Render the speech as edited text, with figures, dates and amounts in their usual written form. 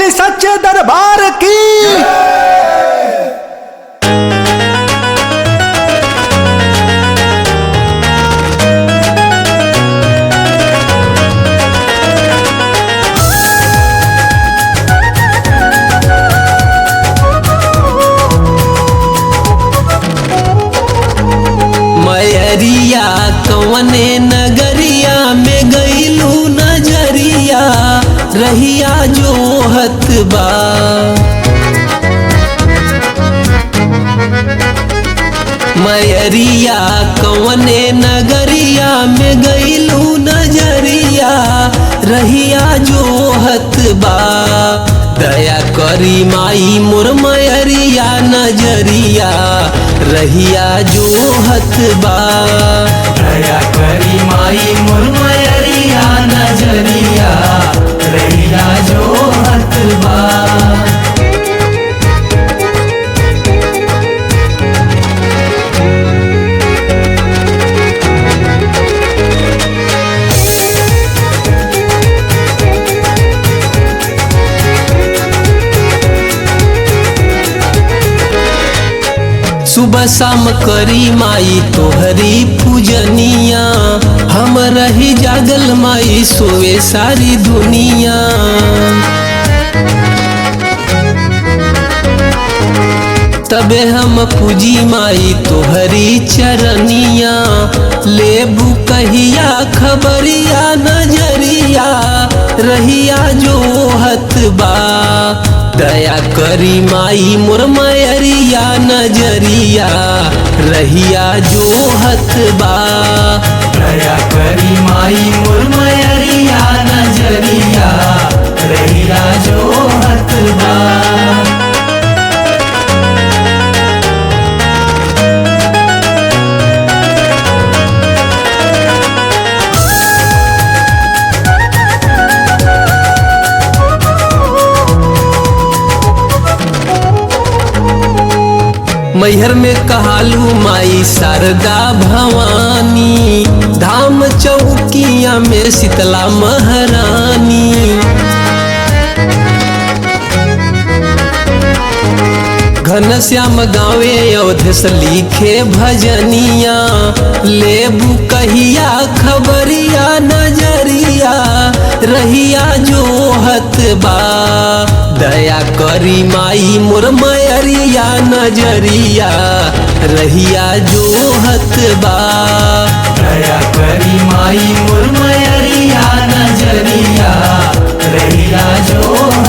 बोली सच्चे दरबार की। मैरिया कवने नगरिया में गईलू नजरिया रहिया जोहत बा। मैरिया कवने नगरिया में गईलू नजरिया रहिया जोहत बा। दया करी माई मोर मैरिया नजरिया रहिया जोहत बा। दया करी माई मोर मैरिया नजरिया रहिया जोहत बा। सुबह शाम करी माई तोहरी पूजनिया हम रही जागल माई सोए सारी दुनिया। तबे हम पूजी माई तोहरी चरनिया लेबू कहिया खबरिया नजरिया रहिया जोहत बा। दया करी माई मोर मैरिया नजरिया रहिया जोहत बा। दया करी माई मोर मैरिया नजरिया रहिया जोहत बा। मैहर में कहालू माई शारदा भवानी धाम चौकिया में शीतला महारानी। घनश्याम गावे अवधेश लिखे भजनिया लेबू कहिया खबरिया नजरिया रहिया जोहत बा। दया करी माई मोर मैरिया नजरिया रहिया जोहत बा। दया करी माई मोर मैरिया नजरिया रहिया जोहत